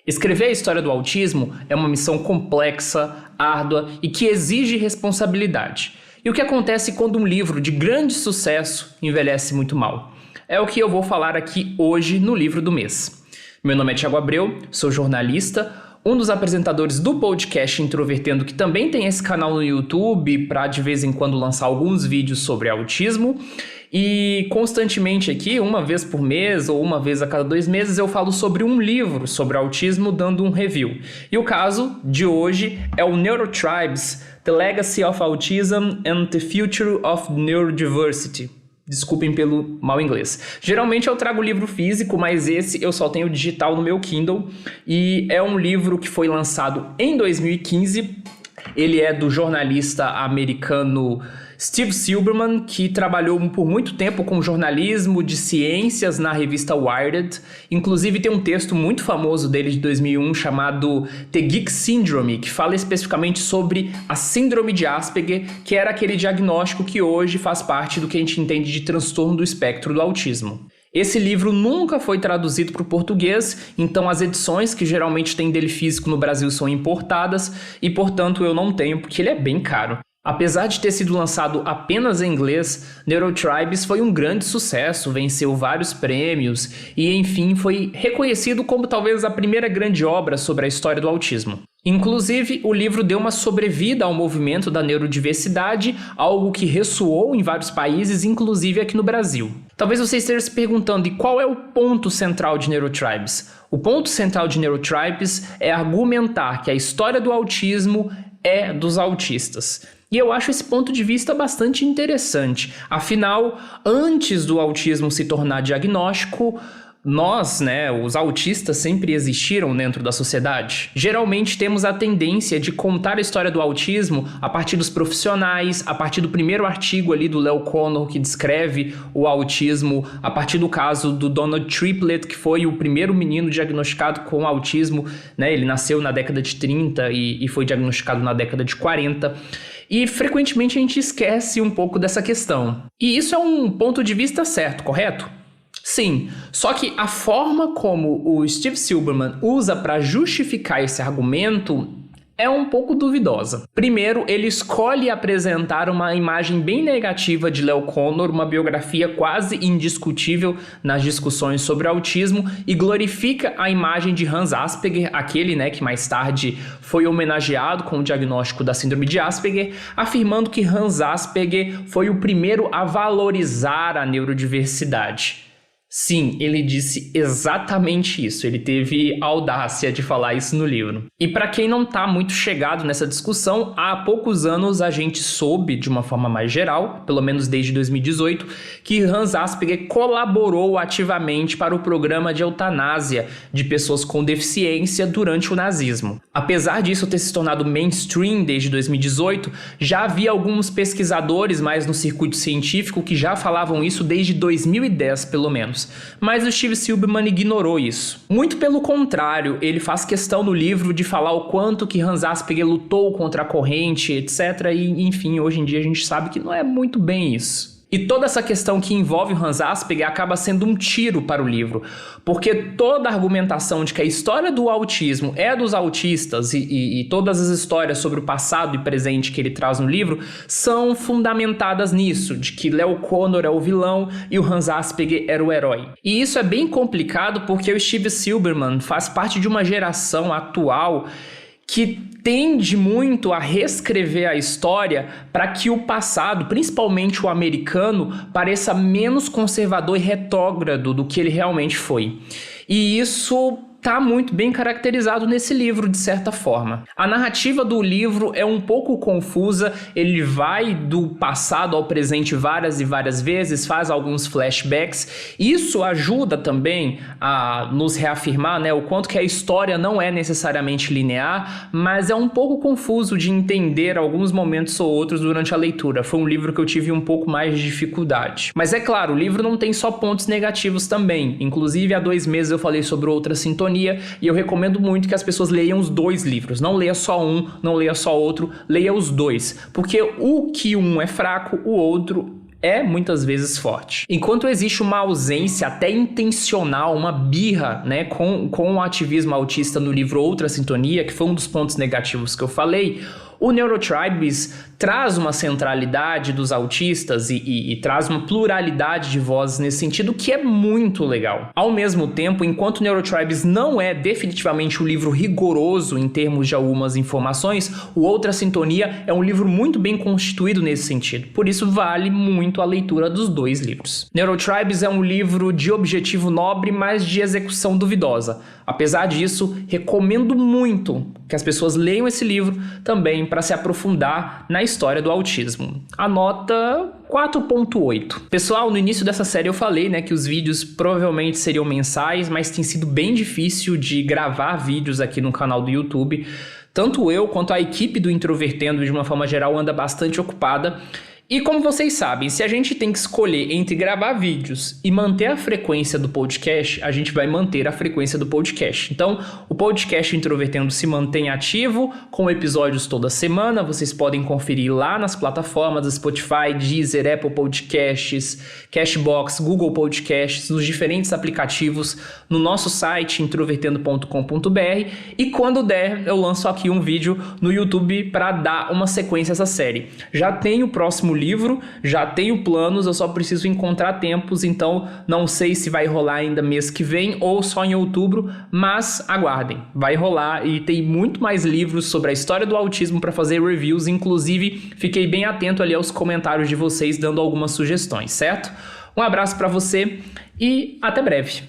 Escrever a história do autismo é uma missão complexa, árdua e que exige responsabilidade. E o que acontece quando um livro de grande sucesso envelhece muito mal? É o que eu vou falar aqui hoje no livro do mês. Meu nome é Thiago Abreu, sou jornalista, um dos apresentadores do podcast Introvertendo, que também tem esse canal no YouTube para de vez em quando lançar alguns vídeos sobre autismo. E constantemente aqui, uma vez por mês ou uma vez a cada 2 meses, eu falo sobre um livro sobre autismo, dando um review. E o caso de hoje é o Neurotribes, The Legacy of Autism and the Future of Neurodiversity. Desculpem pelo mau inglês. Geralmente eu trago o livro físico, mas esse eu só tenho digital no meu Kindle. E é um livro que foi lançado em 2015. Ele é do jornalista americano Steve Silberman, que trabalhou por muito tempo com jornalismo de ciências na revista Wired. Inclusive tem um texto muito famoso dele de 2001 chamado The Geek Syndrome, que fala especificamente sobre a síndrome de Asperger, que era aquele diagnóstico que hoje faz parte do que a gente entende de transtorno do espectro do autismo. Esse livro nunca foi traduzido para o português, então as edições que geralmente tem dele físico no Brasil são importadas e, portanto, eu não tenho porque ele é bem caro. Apesar de ter sido lançado apenas em inglês, Neurotribes foi um grande sucesso, venceu vários prêmios e, enfim, foi reconhecido como talvez a primeira grande obra sobre a história do autismo. Inclusive, o livro deu uma sobrevida ao movimento da neurodiversidade, algo que ressoou em vários países, inclusive aqui no Brasil. Talvez você esteja se perguntando, e qual é o ponto central de Neurotribes? O ponto central de Neurotribes é argumentar que a história do autismo é dos autistas. E eu acho esse ponto de vista bastante interessante. Afinal, antes do autismo se tornar diagnóstico, nós, os autistas sempre existiram dentro da sociedade. Geralmente temos a tendência de contar a história do autismo a partir dos profissionais, a partir do primeiro artigo ali do Leo Kanner que descreve o autismo, a partir do caso do Donald Triplett, que foi o primeiro menino diagnosticado com autismo, Ele nasceu na década de 30 e foi diagnosticado na década de 40. E frequentemente a gente esquece um pouco dessa questão. E isso é um ponto de vista certo, correto? Sim, só que a forma como o Steve Silberman usa para justificar esse argumento é um pouco duvidosa. Primeiro, ele escolhe apresentar uma imagem bem negativa de Leo Kanner, uma biografia quase indiscutível nas discussões sobre autismo, e glorifica a imagem de Hans Asperger, aquele que mais tarde foi homenageado com o diagnóstico da síndrome de Asperger, afirmando que Hans Asperger foi o primeiro a valorizar a neurodiversidade. Sim, ele disse exatamente isso, ele teve a audácia de falar isso no livro. E para quem não está muito chegado nessa discussão, há poucos anos a gente soube, de uma forma mais geral, pelo menos desde 2018, que Hans Asperger colaborou ativamente para o programa de eutanásia de pessoas com deficiência durante o nazismo. Apesar disso ter se tornado mainstream desde 2018, já havia alguns pesquisadores mais no circuito científico que já falavam isso desde 2010, pelo menos. Mas o Steve Silberman ignorou isso. Muito pelo contrário, ele faz questão no livro de falar o quanto que Hans Asperger lutou contra a corrente, etc. E, enfim, hoje em dia a gente sabe que não é muito bem isso. E toda essa questão que envolve o Hans Asperger acaba sendo um tiro para o livro, porque toda a argumentação de que a história do autismo é dos autistas e todas as histórias sobre o passado e presente que ele traz no livro são fundamentadas nisso, de que Leo Kanner é o vilão e o Hans Asperger era o herói. E isso é bem complicado porque o Steve Silberman faz parte de uma geração atual que tende muito a reescrever a história para que o passado, principalmente o americano, pareça menos conservador e retrógrado do que ele realmente foi. E isso está muito bem caracterizado nesse livro, de certa forma. A narrativa do livro é um pouco confusa, ele vai do passado ao presente várias e várias vezes, faz alguns flashbacks. Isso ajuda também a nos reafirmar, o quanto que a história não é necessariamente linear, mas é um pouco confuso de entender alguns momentos ou outros durante a leitura. Foi um livro que eu tive um pouco mais de dificuldade. Mas é claro, o livro não tem só pontos negativos também. Inclusive, há 2 meses eu falei sobre Outra Sintonia, e eu recomendo muito que as pessoas leiam os 2 livros. Não leia só um, não leia só outro, leia os 2. Porque o que um é fraco, o outro é muitas vezes forte. Enquanto existe uma ausência até intencional, uma birra, né, com o ativismo autista no livro Outra Sintonia, que foi um dos pontos negativos que eu falei, o Neurotribes traz uma centralidade dos autistas e traz uma pluralidade de vozes nesse sentido, que é muito legal. Ao mesmo tempo, enquanto o Neurotribes não é definitivamente um livro rigoroso em termos de algumas informações, o Outra Sintonia é um livro muito bem constituído nesse sentido. Por isso, vale muito a leitura dos dois livros. Neurotribes é um livro de objetivo nobre, mas de execução duvidosa. Apesar disso, recomendo muito que as pessoas leiam esse livro também para se aprofundar na história do autismo. A nota 4.8. Pessoal, no início dessa série eu falei, né, que os vídeos provavelmente seriam mensais, mas tem sido bem difícil de gravar vídeos aqui no canal do YouTube. Tanto eu quanto a equipe do Introvertendo, de uma forma geral, anda bastante ocupada. E como vocês sabem, se a gente tem que escolher entre gravar vídeos e manter a frequência do podcast, a gente vai manter a frequência do podcast. Então, o podcast Introvertendo se mantém ativo, com episódios toda semana. Vocês podem conferir lá nas plataformas Spotify, Deezer, Apple Podcasts, Cashbox, Google Podcasts, nos diferentes aplicativos, no nosso site introvertendo.com.br. E quando der, eu lanço aqui um vídeo no YouTube para dar uma sequência a essa série. Já tem o próximo livro, já tenho planos, eu só preciso encontrar tempos, então não sei se vai rolar ainda mês que vem ou só em outubro, mas aguardem, vai rolar e tem muito mais livros sobre a história do autismo para fazer reviews, inclusive fiquei bem atento ali aos comentários de vocês dando algumas sugestões, certo? Um abraço para você e até breve!